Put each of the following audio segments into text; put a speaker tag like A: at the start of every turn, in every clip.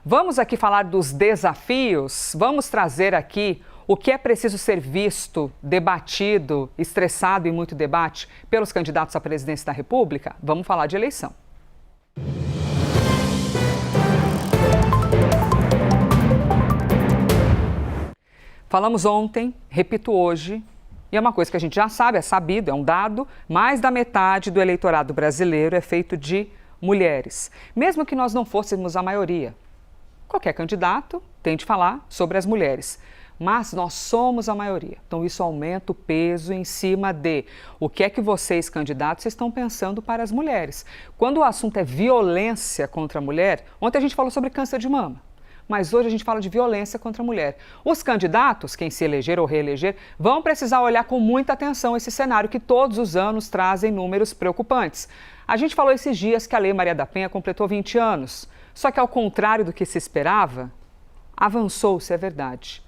A: Vamos aqui falar dos desafios, vamos trazer aqui o que é preciso ser visto, debatido, estressado e muito debate pelos candidatos à presidência da República? Vamos falar de eleição. Falamos ontem, repito hoje, e é uma coisa que a gente já sabe, é sabido, é um dado, mais da metade do eleitorado brasileiro é feito de mulheres, mesmo que nós não fôssemos a maioria. Qualquer candidato tem de falar sobre as mulheres, mas nós somos a maioria. Então isso aumenta o peso em cima de o que é que vocês, candidatos, estão pensando para as mulheres. Quando o assunto é violência contra a mulher, ontem a gente falou sobre câncer de mama, mas hoje a gente fala de violência contra a mulher. Os candidatos, quem se eleger ou reeleger, vão precisar olhar com muita atenção esse cenário que todos os anos trazem números preocupantes. A gente falou esses dias que a Lei Maria da Penha completou 20 anos. Só que, ao contrário do que se esperava, avançou-se, é verdade.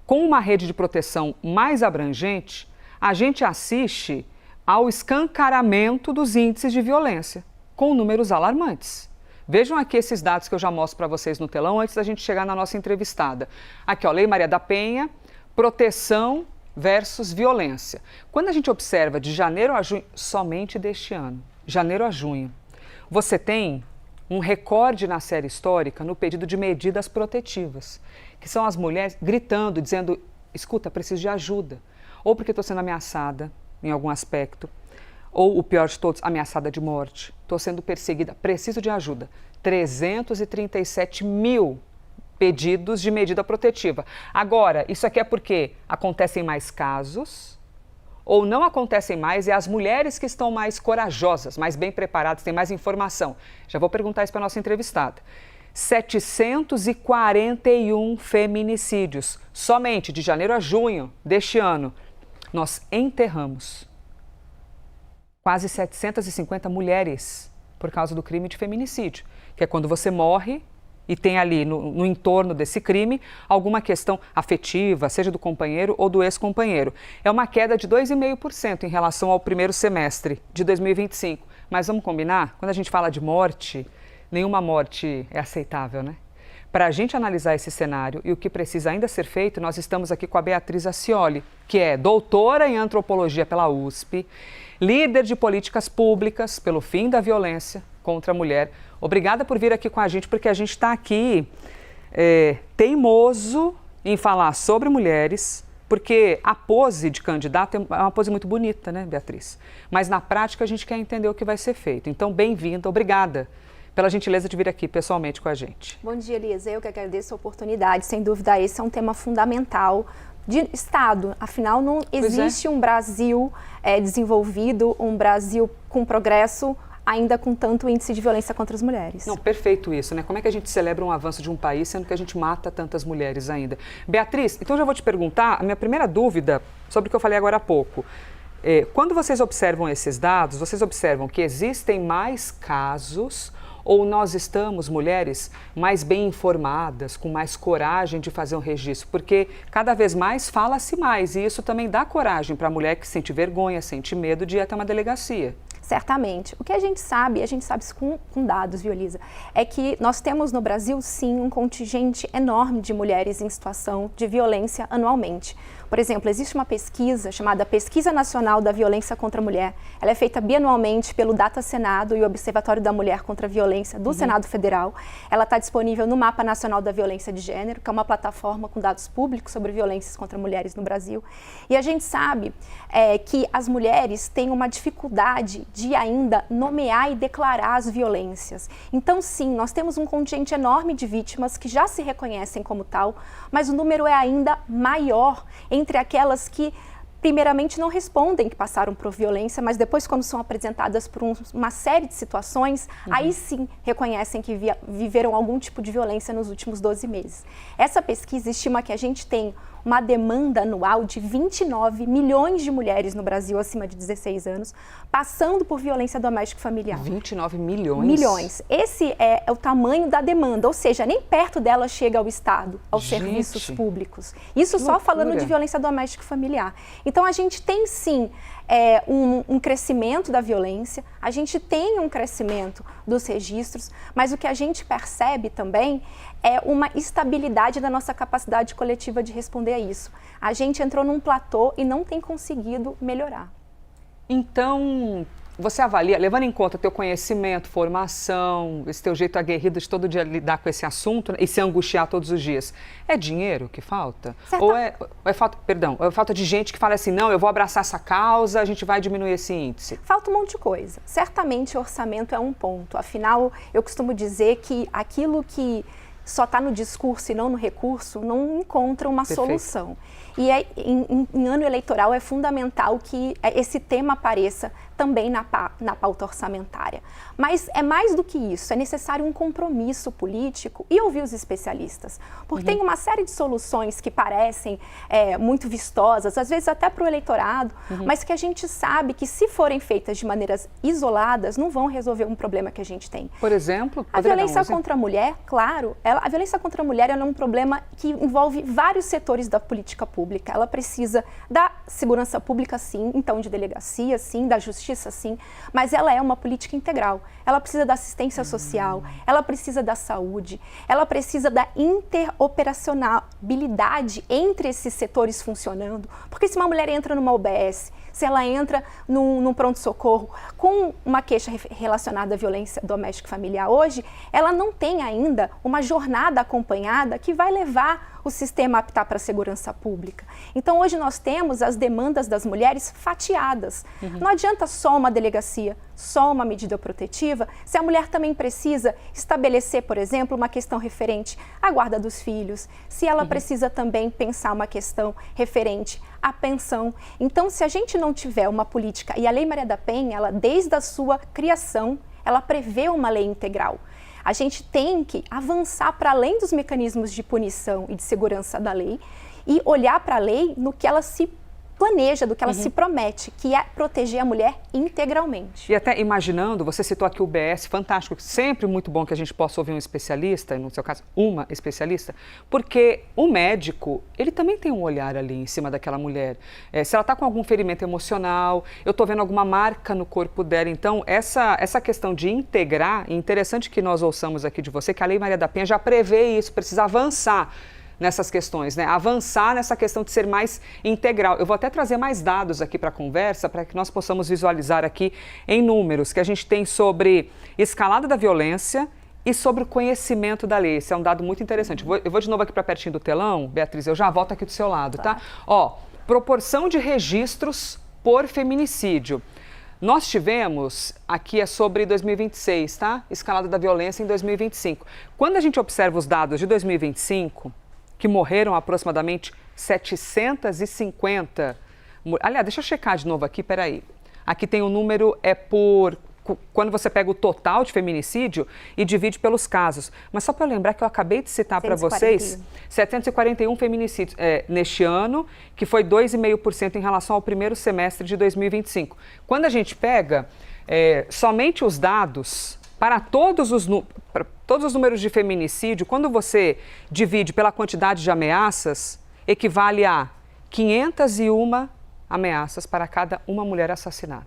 A: Com uma rede de proteção mais abrangente, a gente assiste ao escancaramento dos índices de violência, com números alarmantes. Vejam aqui esses dados que eu já mostro para vocês no telão antes da gente chegar na nossa entrevistada. Aqui, ó, Lei Maria da Penha, proteção versus violência. Quando a gente observa de janeiro a junho, somente deste ano, janeiro a junho, você tem um recorde na série histórica no pedido de medidas protetivas, que são as mulheres gritando, dizendo, escuta, preciso de ajuda, ou porque estou sendo ameaçada em algum aspecto, ou o pior de todos, ameaçada de morte, estou sendo perseguida, preciso de ajuda. 337 mil pedidos de medida protetiva. Agora, isso aqui é porque acontecem mais casos, ou não acontecem mais, é as mulheres que estão mais corajosas, mais bem preparadas, têm mais informação. Já vou perguntar isso para a nossa entrevistada. 741 feminicídios, somente de janeiro a junho deste ano. Nós enterramos quase 750 mulheres por causa do crime de feminicídio, que é quando você morre e tem ali no entorno desse crime alguma questão afetiva, seja do companheiro ou do ex-companheiro. É uma queda de 2,5% em relação ao primeiro semestre de 2025. Mas vamos combinar? Quando a gente fala de morte, nenhuma morte é aceitável, né? Para a gente analisar esse cenário e o que precisa ainda ser feito, nós estamos aqui com a Beatriz Acioli, que é doutora em antropologia pela USP, líder de políticas públicas pelo fim da violência contra a mulher. Obrigada por vir aqui com a gente, porque a gente está aqui teimoso em falar sobre mulheres, porque a pose de candidato é uma pose muito bonita, né, Beatriz? Mas na prática a gente quer entender o que vai ser feito. Então, bem-vinda, obrigada pela gentileza de vir aqui pessoalmente com a gente.
B: Bom dia, Elisa. Eu que agradeço a oportunidade. Sem dúvida, esse é um tema fundamental de Estado. Afinal, não existe um Brasil desenvolvido, um Brasil com progresso, ainda com tanto índice de violência contra as mulheres.
A: Não, perfeito isso, né? Como é que a gente celebra um avanço de um país, sendo que a gente mata tantas mulheres ainda? Beatriz, então já vou te perguntar, a minha primeira dúvida sobre o que eu falei agora há pouco. Quando vocês observam esses dados, vocês observam que existem mais casos ou nós estamos, mulheres, mais bem informadas, com mais coragem de fazer um registro? Porque cada vez mais fala-se mais e isso também dá coragem para a mulher que sente vergonha, sente medo de ir até uma delegacia.
B: Certamente. O que a gente sabe isso com dados, viu, Elisa, é que nós temos no Brasil, sim, um contingente enorme de mulheres em situação de violência anualmente. Por exemplo, existe uma pesquisa chamada Pesquisa Nacional da Violência contra a Mulher. Ela é feita bianualmente pelo Data Senado e o Observatório da Mulher contra a Violência do Senado Federal. Ela está disponível no Mapa Nacional da Violência de Gênero, que é uma plataforma com dados públicos sobre violências contra mulheres no Brasil. E a gente sabe que as mulheres têm uma dificuldade de ainda nomear e declarar as violências. Então, sim, nós temos um contingente enorme de vítimas que já se reconhecem como tal, mas o número é ainda maior entre aquelas que, primeiramente, não respondem que passaram por violência, mas depois, quando são apresentadas por uma série de situações, aí sim reconhecem que viveram algum tipo de violência nos últimos 12 meses. Essa pesquisa estima que a gente tem uma demanda anual de 29 milhões de mulheres no Brasil acima de 16 anos, passando por violência doméstica e familiar.
A: 29 milhões?
B: Milhões. Esse é o tamanho da demanda, ou seja, nem perto dela chega ao Estado, aos serviços públicos. Isso só falando de violência doméstica e familiar. Então, a gente tem sim um crescimento da violência, a gente tem um crescimento dos registros, mas o que a gente percebe também é uma estabilidade da nossa capacidade coletiva de responder a isso. A gente entrou num platô e não tem conseguido melhorar.
A: Então, você avalia, levando em conta teu conhecimento, formação, esse teu jeito aguerrido de todo dia lidar com esse assunto, né, e se angustiar todos os dias, é dinheiro que falta? Ou é falta de gente que fala assim, não, eu vou abraçar essa causa, a gente vai diminuir esse índice?
B: Falta um monte de coisa. Certamente o orçamento é um ponto. Afinal, eu costumo dizer que aquilo que só está no discurso e não no recurso não encontra uma solução. E em ano eleitoral é fundamental que esse tema apareça também na pauta orçamentária. Mas é mais do que isso, é necessário um compromisso político e ouvir os especialistas. Porque tem uma série de soluções que parecem muito vistosas, às vezes até para o eleitorado, mas que a gente sabe que se forem feitas de maneiras isoladas, não vão resolver um problema que a gente tem.
A: Por exemplo?
B: A violência contra a mulher, claro, a violência contra a mulher é um problema que envolve vários setores da política pública. Ela precisa da segurança pública, sim, então de delegacia, sim, da justiça, sim, mas ela é uma política integral. Ela precisa da assistência social, ela precisa da saúde, ela precisa da interoperacionalidade entre esses setores funcionando, porque se uma mulher entra numa UBS, se ela entra num pronto-socorro com uma queixa relacionada à violência doméstica e familiar hoje, ela não tem ainda uma jornada acompanhada que vai levar o sistema a optar para a segurança pública. Então, hoje nós temos as demandas das mulheres fatiadas. Não adianta só uma delegacia, só uma medida protetiva, se a mulher também precisa estabelecer, por exemplo, uma questão referente à guarda dos filhos, se ela precisa também pensar uma questão referente à pensão. Então, se a gente não tiver uma política, e a Lei Maria da Penha, ela, desde a sua criação, ela prevê uma lei integral. A gente tem que avançar para além dos mecanismos de punição e de segurança da lei e olhar para a lei no que ela se planeja, do que ela se promete, que é proteger a mulher integralmente.
A: E até imaginando, você citou aqui o BS, fantástico, sempre muito bom que a gente possa ouvir um especialista, no seu caso, uma especialista, porque o médico, ele também tem um olhar ali em cima daquela mulher. Se ela está com algum ferimento emocional, eu estou vendo alguma marca no corpo dela, então essa questão de integrar, é interessante que nós ouçamos aqui de você, que a Lei Maria da Penha já prevê isso, precisa avançar nessas questões, né? Avançar nessa questão de ser mais integral. Eu vou até trazer mais dados aqui para a conversa, para que nós possamos visualizar aqui em números que a gente tem sobre escalada da violência e sobre o conhecimento da lei. Esse é um dado muito interessante. Eu vou de novo aqui para pertinho do telão, Beatriz, eu já volto aqui do seu lado, tá? Ó, proporção de registros por feminicídio. Nós tivemos, aqui é sobre 2026, tá? Escalada da violência em 2025. Quando a gente observa os dados de 2025, que morreram aproximadamente 750. Aliás, deixa eu checar de novo aqui, peraí. Aqui tem o número, quando você pega o total de feminicídio e divide pelos casos. Mas só para eu lembrar que eu acabei de citar para vocês, 741 feminicídios neste ano, que foi 2,5% em relação ao primeiro semestre de 2025. Quando a gente pega somente os dados para todos os números de feminicídio, quando você divide pela quantidade de ameaças, equivale a 501 ameaças para cada uma mulher assassinada.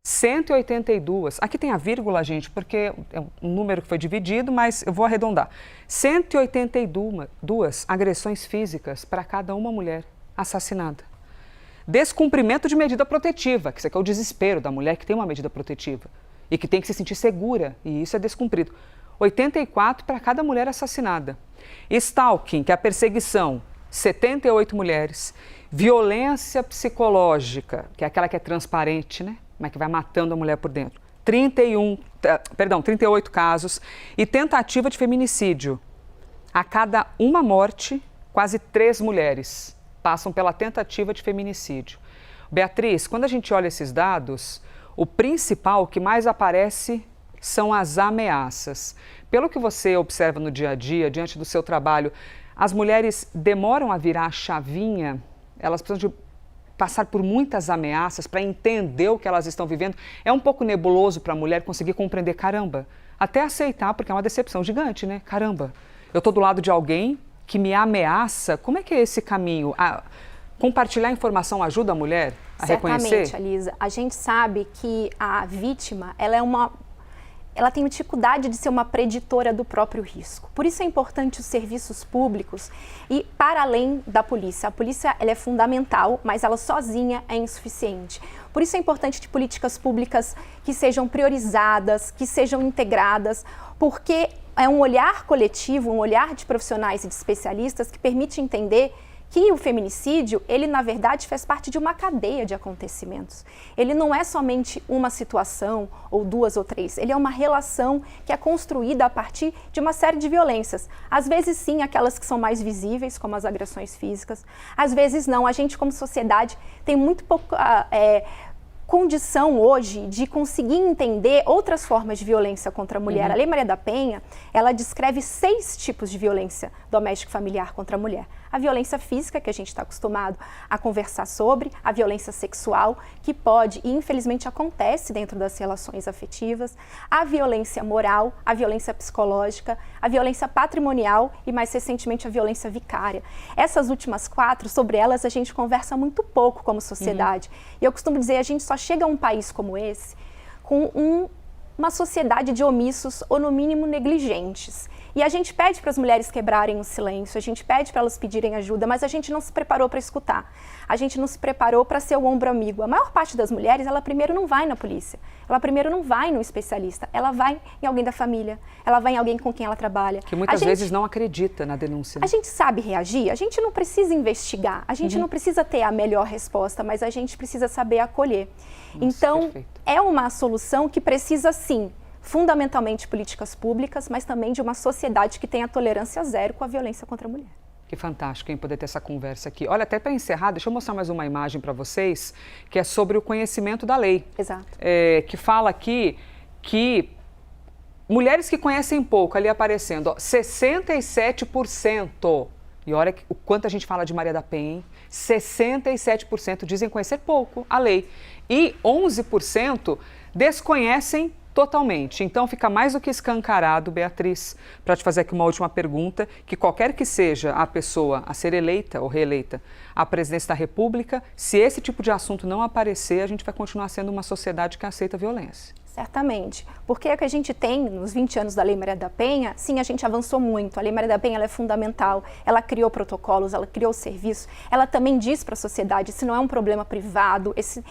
A: 182, aqui tem a vírgula, gente, porque é um número que foi dividido, mas eu vou arredondar. 182 agressões físicas para cada uma mulher assassinada. Descumprimento de medida protetiva, que isso aqui é o desespero da mulher que tem uma medida protetiva e que tem que se sentir segura, e isso é descumprido. 84 para cada mulher assassinada. Stalking, que é a perseguição, 78 mulheres. Violência psicológica, que é aquela que é transparente, né? Mas que vai matando a mulher por dentro. 38 casos. E tentativa de feminicídio. A cada uma morte, quase 3 mulheres passam pela tentativa de feminicídio. Beatriz, quando a gente olha esses dados, o principal, o que mais aparece, são as ameaças. Pelo que você observa no dia a dia, diante do seu trabalho, As mulheres demoram a virar a chavinha, elas precisam de passar por muitas ameaças para entender o que elas estão vivendo. É um pouco nebuloso para a mulher conseguir compreender, caramba, até aceitar, porque é uma decepção gigante, né? Caramba, eu estou do lado de alguém que me ameaça, como é que é esse caminho? Compartilhar informação ajuda a mulher a reconhecer?
B: Certamente, Alisa. A gente sabe que a vítima, ela tem dificuldade de ser uma preditora do próprio risco. Por isso é importante os serviços públicos e para além da polícia. A polícia ela é fundamental, mas ela sozinha é insuficiente. Por isso é importante de políticas públicas que sejam priorizadas, que sejam integradas, porque é um olhar coletivo, um olhar de profissionais e de especialistas que permite entender que o feminicídio, ele na verdade faz parte de uma cadeia de acontecimentos. Ele não é somente uma situação, ou duas ou três, ele é uma relação que é construída a partir de uma série de violências. Às vezes sim, aquelas que são mais visíveis, como as agressões físicas, às vezes não. A gente como sociedade tem muito pouco condição hoje de conseguir entender outras formas de violência contra a mulher. A Lei Maria da Penha, ela descreve 6 tipos de violência doméstica familiar contra a mulher. A violência física, que a gente está acostumado a conversar sobre, a violência sexual, que pode e infelizmente acontece dentro das relações afetivas, a violência moral, a violência psicológica, a violência patrimonial e mais recentemente a violência vicária. Essas últimas 4, sobre elas a gente conversa muito pouco como sociedade. E eu costumo dizer, a gente só chega a um país como esse com uma sociedade de omissos ou no mínimo negligentes. E a gente pede para as mulheres quebrarem o silêncio, a gente pede para elas pedirem ajuda, mas a gente não se preparou para escutar. A gente não se preparou para ser o ombro amigo. A maior parte das mulheres, ela primeiro não vai na polícia, ela primeiro não vai no especialista, ela vai em alguém da família, ela vai em alguém com quem ela trabalha.
A: Que muitas vezes não acredita na denúncia.
B: A gente sabe reagir, a gente não precisa investigar, a gente não precisa ter a melhor resposta, mas a gente precisa saber acolher.
A: Nossa,
B: então,
A: perfeito.
B: É uma solução que precisa sim, fundamentalmente políticas públicas, mas também de uma sociedade que tenha tolerância zero com a violência contra a mulher.
A: Que fantástico, hein, poder ter essa conversa aqui. Olha, até para encerrar, deixa eu mostrar mais uma imagem para vocês, que é sobre o conhecimento da lei.
B: Exato.
A: Que fala aqui que mulheres que conhecem pouco, ali aparecendo, ó, 67%. E olha o quanto a gente fala de Maria da Penha, hein? 67% dizem conhecer pouco a lei. E 11% desconhecem totalmente. Então fica mais do que escancarado, Beatriz, para te fazer aqui uma última pergunta, que qualquer que seja a pessoa a ser eleita ou reeleita à presidência da República, se esse tipo de assunto não aparecer, a gente vai continuar sendo uma sociedade que aceita a violência.
B: Certamente, porque é que a gente tem nos 20 anos da Lei Maria da Penha, sim, a gente avançou muito. A Lei Maria da Penha ela é fundamental, ela criou protocolos, ela criou serviços, ela também diz para a sociedade, esse não é um problema privado, esse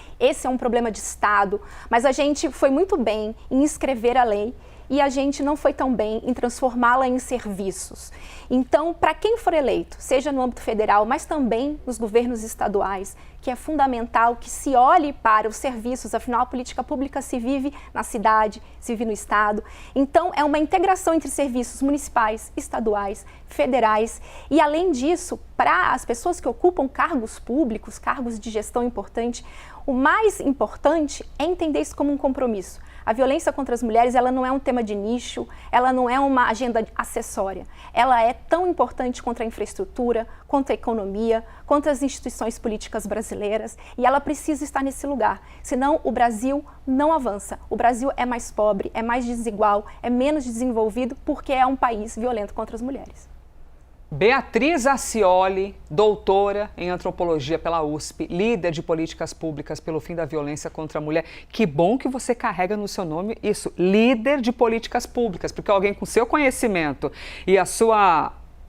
B: é um problema de Estado, mas a gente foi muito bem em escrever a lei e a gente não foi tão bem em transformá-la em serviços. Então, para quem for eleito, seja no âmbito federal, mas também nos governos estaduais, que é fundamental que se olhe para os serviços, afinal a política pública se vive na cidade, se vive no estado. Então, é uma integração entre serviços municipais, estaduais, federais e, além disso, para as pessoas que ocupam cargos públicos, cargos de gestão importante, o mais importante é entender isso como um compromisso. A violência contra as mulheres, ela não é um tema de nicho, ela não é uma agenda acessória. Ela é tão importante contra a infraestrutura, contra a economia, contra as instituições políticas brasileiras e ela precisa estar nesse lugar. Senão, o Brasil não avança. O Brasil é mais pobre, é mais desigual, é menos desenvolvido porque é um país violento contra as mulheres.
A: Beatriz Acioli, doutora em antropologia pela USP, líder de políticas públicas pelo fim da violência contra a mulher. Que bom que você carrega no seu nome isso, líder de políticas públicas, porque alguém com seu conhecimento e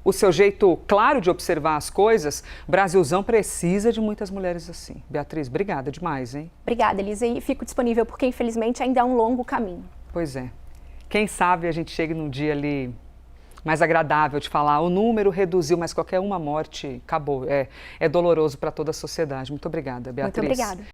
A: o seu jeito claro de observar as coisas, Brasilzão precisa de muitas mulheres assim. Beatriz, obrigada demais, hein?
B: Obrigada, Elisa, e fico disponível porque infelizmente ainda é um longo caminho.
A: Pois é. Quem sabe a gente chega num dia ali mais agradável de falar, o número reduziu, mas qualquer uma morte acabou. É doloroso para toda a sociedade. Muito obrigada, Beatriz.
B: Muito obrigada.